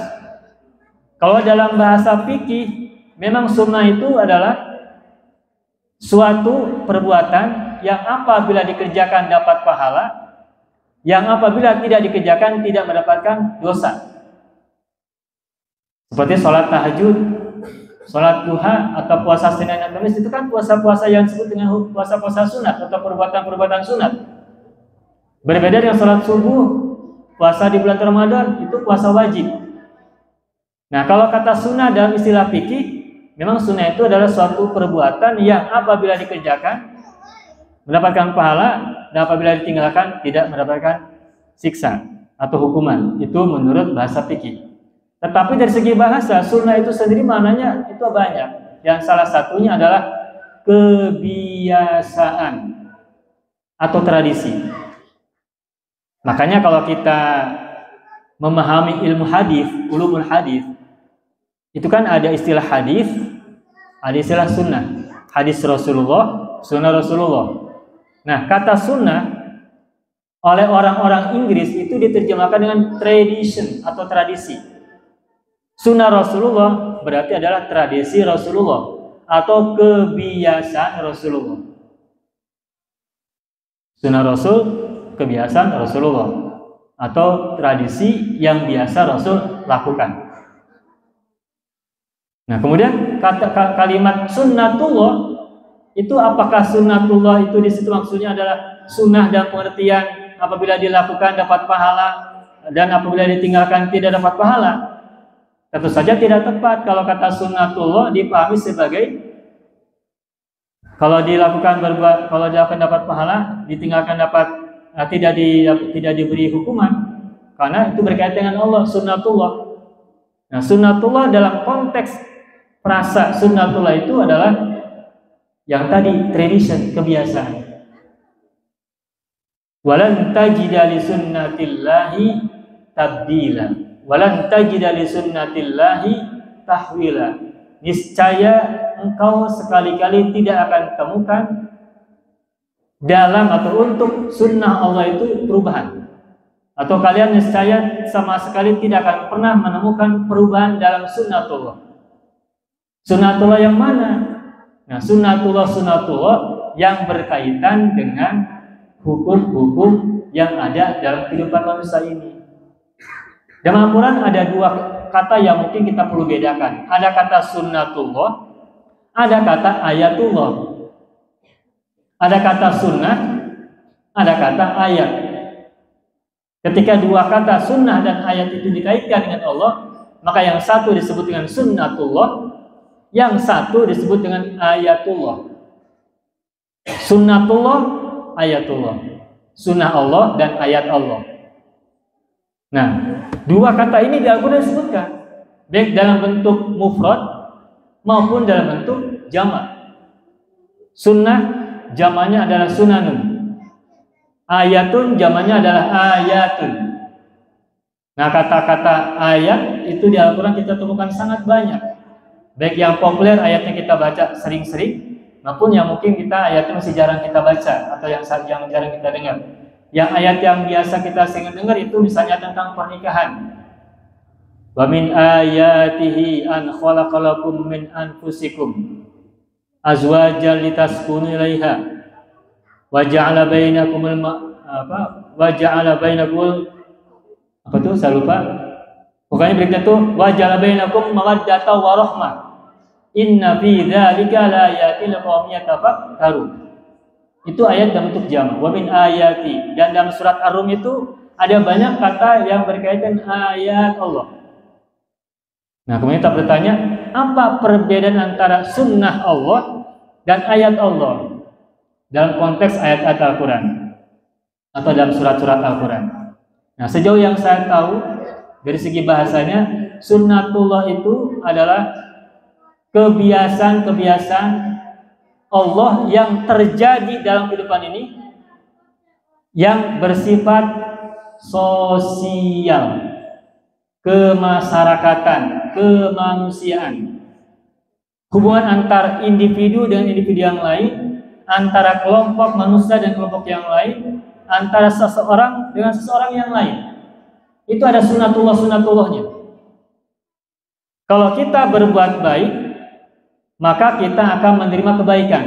Kalau dalam bahasa fikih, memang sunnah itu adalah suatu perbuatan yang apabila dikerjakan dapat pahala, yang apabila tidak dikerjakan tidak mendapatkan dosa. Seperti sholat tahajud, sholat duha, atau puasa Senin dan Kamis, itu kan puasa-puasa yang disebut dengan puasa-puasa sunat atau perbuatan-perbuatan sunat. Berbeda dengan sholat subuh, puasa di bulan Ramadan, itu puasa wajib. Nah, kalau kata sunnah dalam istilah fikih, memang sunnah itu adalah suatu perbuatan yang apabila dikerjakan mendapatkan pahala, dan apabila ditinggalkan tidak mendapatkan siksa atau hukuman. Itu menurut bahasa fikih. Tetapi dari segi bahasa, sunnah itu sendiri maknanya itu banyak. Yang salah satunya adalah kebiasaan atau tradisi. Makanya kalau kita memahami ilmu hadis, ulumul hadis, itu kan ada istilah hadis, ada istilah sunnah. Hadis Rasulullah, sunnah Rasulullah. Nah, kata sunnah oleh orang-orang Inggris itu diterjemahkan dengan tradition atau tradisi. Sunnah Rasulullah berarti adalah tradisi Rasulullah atau kebiasaan Rasulullah. Sunnah Rasul, kebiasaan Rasulullah atau tradisi yang biasa Rasul lakukan. Nah, kemudian kalimat sunnatullah itu, apakah sunnatullah itu di situ maksudnya adalah sunnah dalam pengertian apabila dilakukan dapat pahala dan apabila ditinggalkan tidak dapat pahala? Tentu saja tidak tepat kalau kata sunnatullah dipahami sebagai Kalau dilakukan dapat pahala, ditinggalkan tidak diberi hukuman, karena itu berkaitan dengan Allah, sunnatullah. Nah, sunnatullah dalam konteks frasa sunnatullah itu adalah yang tadi, tradition, kebiasaan. Walan tajida li sunnatillahi tabdila, walan tajida li sunnatillahi tahwila. Niscaya engkau sekali-kali tidak akan temukan dalam atau untuk sunnah Allah itu perubahan. Atau kalian niscaya sama sekali tidak akan pernah menemukan perubahan dalam sunnatullah. Sunnatullah yang mana? Nah, sunnatullah yang berkaitan dengan hukum-hukum yang ada dalam kehidupan manusia ini. Dalam Al-Quran ada dua kata yang mungkin kita perlu bedakan. Ada kata sunnatullah, ada kata ayatullah. Ada kata sunnah, ada kata ayat. Ketika dua kata sunnah dan ayat itu dikaitkan dengan Allah, maka yang satu disebut dengan sunnatullah, yang satu disebut dengan ayatullah. Sunnatullah, ayatullah. Sunnah Allah dan ayat Allah. Nah, dua kata ini di Al-Quran disebutkan, baik dalam bentuk mufrad maupun dalam bentuk jamak. Sunnah jamaknya adalah sunanun. Ayatun jamaknya adalah ayatun. Nah, kata-kata ayat itu di Al-Quran kita temukan sangat banyak. Baik yang populer ayatnya kita baca sering-sering, maupun yang mungkin kita ayatnya masih jarang kita baca atau yang jarang kita dengar. Yang ayat yang biasa kita sering dengar itu misalnya tentang pernikahan. Wa min ayatihi an khalaqalakum min anfusikum azwajan litaskunu ilaiha wa ja'ala bainakumul apa tuh saya lupa. Pokoknya berikutnya tuh wa ja'ala bainakum mawaddatan wa rahmah. Inna fi dzalika laayatin liqaumin yatafakkarun. Itu ayat dalam bentuk jamak. Wa min ayati. Dan dalam surat Ar-Rum itu ada banyak kata yang berkaitan ayat Allah. Nah, kemudian kita bertanya, apa perbedaan antara sunnah Allah dan ayat Allah dalam konteks ayat-ayat Al-Quran atau dalam surat-surat Al-Quran? Nah, sejauh yang saya tahu dari segi bahasanya, sunnatullah itu adalah kebiasaan-kebiasaan Allah yang terjadi dalam kehidupan ini yang bersifat sosial, kemasyarakatan, kemanusiaan. Hubungan antar individu dengan individu yang lain, antara kelompok manusia dan kelompok yang lain, antara seseorang dengan seseorang yang lain. Itu ada sunnatullahnya. Kalau kita berbuat baik, maka kita akan menerima kebaikan.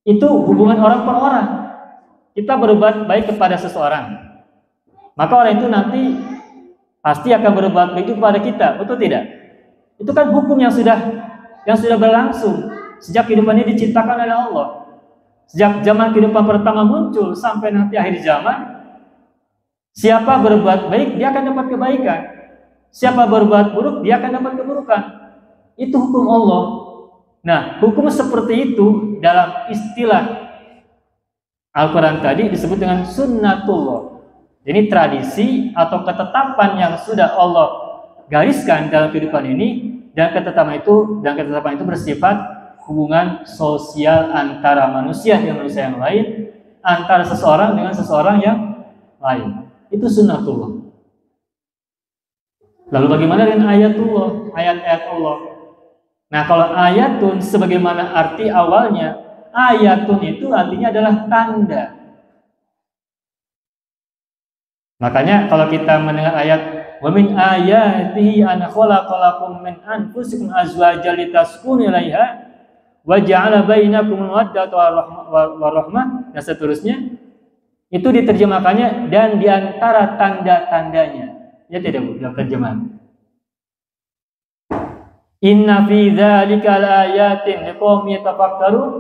Itu hubungan orang per orang. Kita berbuat baik kepada seseorang, maka orang itu nanti pasti akan berbuat baik kepada kita, betul tidak? Itu kan hukum yang sudah berlangsung sejak kehidupan ini diciptakan oleh Allah. Sejak zaman kehidupan pertama muncul sampai nanti akhir zaman, siapa berbuat baik dia akan dapat kebaikan. Siapa berbuat buruk dia akan dapat keburukan. Itu hukum Allah. Nah, hukum seperti itu dalam istilah Al-Quran tadi disebut dengan sunnatullah. Ini tradisi atau ketetapan yang sudah Allah gariskan dalam kehidupan ini, dan ketetapan itu bersifat hubungan sosial antara manusia dengan manusia yang lain, antara seseorang dengan seseorang yang lain. Itu sunnatullah. Lalu bagaimana dengan ayatullah, ayat-ayat Allah? Nah, kalau ayatun sebagaimana arti awalnya, ayatun itu artinya adalah tanda. Makanya kalau kita mendengar ayat wa min ayatihi an khalaqalakum min anfusikum azwajan litaskunu ilaiha wa ja'ala bainakum mawaddatan wa rahmah dan seterusnya, itu diterjemahkannya dan di antara tanda-tandanya. Ya tidak Bu, dalam terjemahan. Inna fi dzalika laayatin liqaumin yatafakkarun.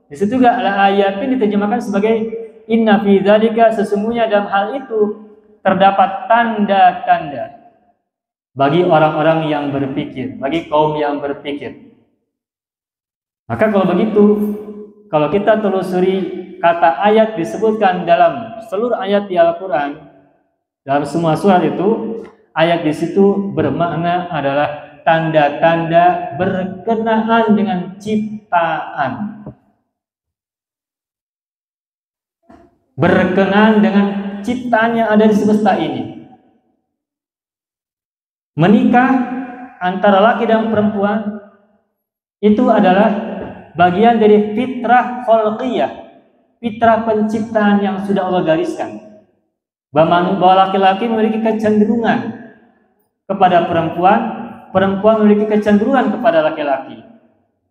Di situ juga ayatin diterjemahkan sebagai inna fi dzalika, sesungguhnya dalam hal itu terdapat tanda-tanda bagi orang-orang yang berpikir, bagi kaum yang berpikir. Maka kalau begitu, kalau kita telusuri kata ayat disebutkan dalam seluruh ayat di Al-Quran, dalam semua surat itu, ayat di situ bermakna adalah tanda-tanda berkenaan dengan ciptaan. Berkenaan dengan ciptaan yang ada di semesta ini. Menikah antara laki dan perempuan itu adalah bagian dari fitrah khalqiyah, fitrah penciptaan yang sudah Allah gariskan. Bahwa laki-laki memiliki kecenderungan kepada perempuan, perempuan memiliki kecenderungan kepada laki-laki.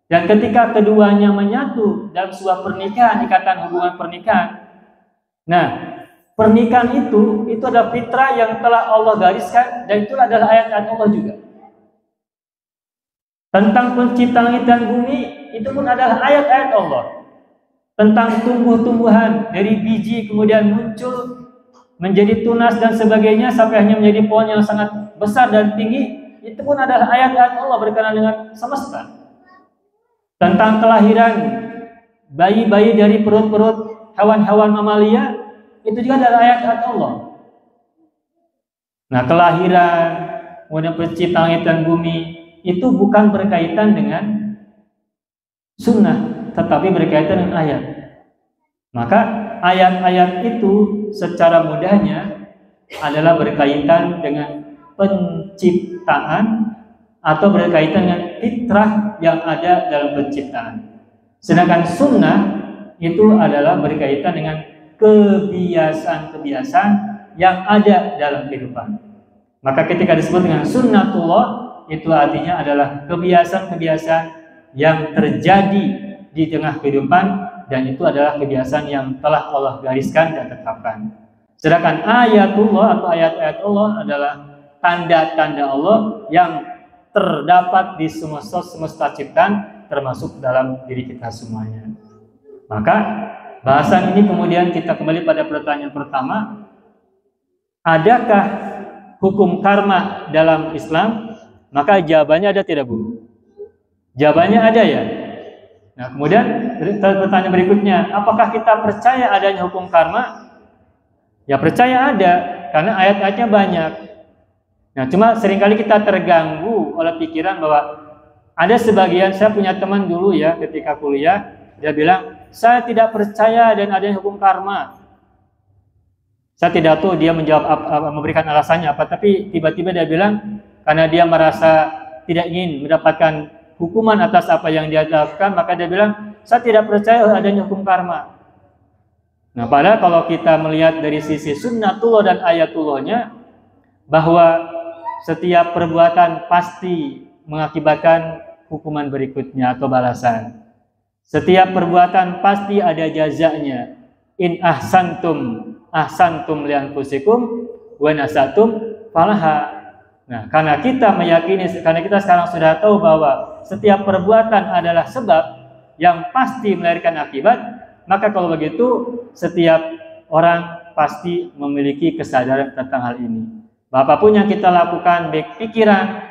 Dan ketika keduanya menyatu dalam sebuah pernikahan, ikatan hubungan pernikahan, nah, pernikahan itu adalah fitrah yang telah Allah gariskan, dan itu adalah ayat-ayat Allah juga. Tentang penciptaan langit dan bumi, itu pun adalah ayat-ayat Allah. Tentang tumbuh-tumbuhan dari biji kemudian muncul menjadi tunas dan sebagainya sampai hanya menjadi pohon yang sangat besar dan tinggi, itu pun adalah ayat-ayat Allah berkenaan dengan semesta. Tentang kelahiran bayi-bayi dari perut-perut hewan-hewan mamalia, itu juga adalah ayat-ayat Allah. Nah, kelahiran, kemudian penciptaan langit dan bumi, itu bukan berkaitan dengan sunnah, tetapi berkaitan dengan ayat. Maka ayat-ayat itu secara mudahnya adalah berkaitan dengan penciptaan atau berkaitan dengan fitrah yang ada dalam penciptaan. Sedangkan sunnah itu adalah berkaitan dengan kebiasaan-kebiasaan yang ada dalam kehidupan. Maka ketika disebut dengan sunnatullah, itu artinya adalah kebiasaan-kebiasaan yang terjadi di tengah kehidupan, dan itu adalah kebiasaan yang telah Allah gariskan dan tetapkan. Sedangkan ayatullah atau ayat-ayat Allah adalah tanda-tanda Allah yang terdapat di semesta ciptaan, termasuk dalam diri kita semuanya. Maka bahasan ini kemudian kita kembali pada pertanyaan pertama, adakah hukum karma dalam Islam? Maka jawabannya ada tidak, Bu? Jawabannya ada ya. Nah, kemudian pertanyaan berikutnya, apakah kita percaya adanya hukum karma? Ya, percaya ada, karena ayat-ayatnya banyak. Nah, cuma seringkali kita terganggu oleh pikiran bahwa ada sebagian, saya punya teman dulu ya ketika kuliah, dia bilang, saya tidak percaya dan adanya hukum karma. Saya tidak tahu dia menjawab memberikan alasannya apa, tapi tiba-tiba dia bilang, karena dia merasa tidak ingin mendapatkan hukuman atas apa yang dia lakukan, maka dia bilang, saya tidak percaya adanya hukum karma. Nah, padahal kalau kita melihat dari sisi sunnatullah dan ayatullahnya, bahwa setiap perbuatan pasti mengakibatkan hukuman berikutnya atau balasan. Setiap perbuatan pasti ada jazanya. In ahsantum li anfusikum wa nasatum falaha. Nah, karena kita meyakini, karena kita sekarang sudah tahu bahwa setiap perbuatan adalah sebab yang pasti melahirkan akibat, maka kalau begitu setiap orang pasti memiliki kesadaran tentang hal ini. Apapun yang kita lakukan, baik pikiran,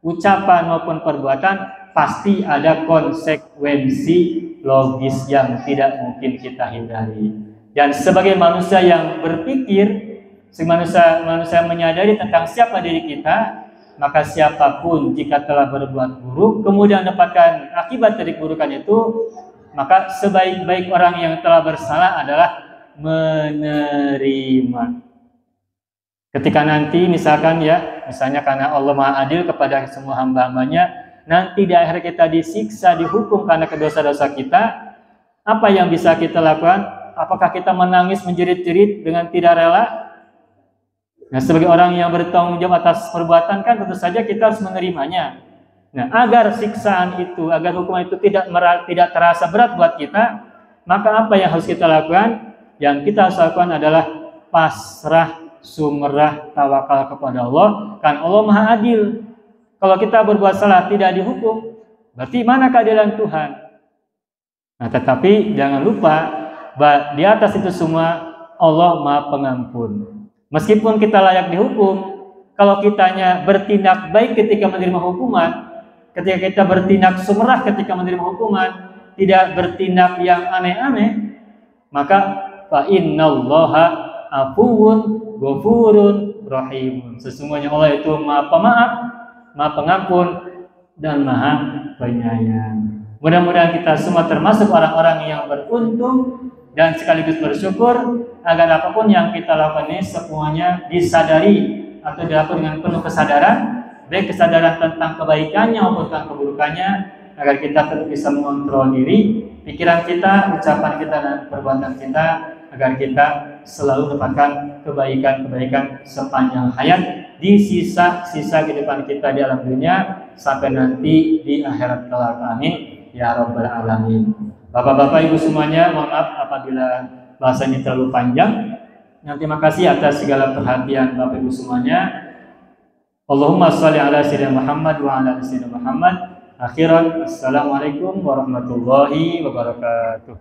ucapan maupun perbuatan, pasti ada konsekuensi logis yang tidak mungkin kita hindari. Dan sebagai manusia yang berpikir, manusia menyadari tentang siapa diri kita, maka siapapun jika telah berbuat buruk kemudian mendapatkan akibat dari keburukan itu, maka sebaik-baik orang yang telah bersalah adalah menerima. Ketika nanti misalnya karena Allah Maha Adil kepada semua hamba-hambanya, nanti di akhir kita disiksa, dihukum karena dosa-dosa kita, apa yang bisa kita lakukan? Apakah kita menangis menjerit-jerit dengan tidak rela? Nah, sebagai orang yang bertanggung jawab atas perbuatan, kan tentu saja kita harus menerimanya. Nah, agar siksaan itu, agar hukuman itu tidak terasa berat buat kita, maka apa yang harus kita lakukan? Yang kita harus lakukan adalah pasrah, sumerah, tawakal kepada Allah. Kan Allah Maha Adil. Kalau kita berbuat salah tidak dihukum, berarti mana keadilan Tuhan? Nah, tetapi jangan lupa bahwa di atas itu semua Allah Maha Pengampun. Meskipun kita layak dihukum, kalau kitanya bertindak baik ketika menerima hukuman, ketika kita bertindak sumerah ketika menerima hukuman, tidak bertindak yang aneh-aneh, maka fa innallaha afuwun ghafurun rahim. Sesungguhnya Allah itu Maha Pemaaf, Maha Pengampun, dan Maha Penyayang. Mudah-mudahan kita semua termasuk orang-orang yang beruntung dan sekaligus bersyukur agar apapun yang kita lakukan ini semuanya disadari atau dilakukan dengan penuh kesadaran, baik kesadaran tentang kebaikannya maupun tentang keburukannya, agar kita tetap bisa mengontrol diri, pikiran kita, ucapan kita, dan perbuatan kita, agar kita selalu mendapatkan kebaikan-kebaikan sepanjang hayat di sisa-sisa kehidupan kita di alam dunia sampai nanti di akhirat kelak. Amin ya rabbal alamin. Bapak-bapak, ibu semuanya, mohon maaf apabila bahasanya terlalu panjang. Terima kasih atas segala perhatian Bapak Ibu semuanya. Allahumma sholli ala sayyidina Muhammad wa ala ali sayyidina Muhammad. Akhiran, assalamualaikum warahmatullahi wabarakatuh.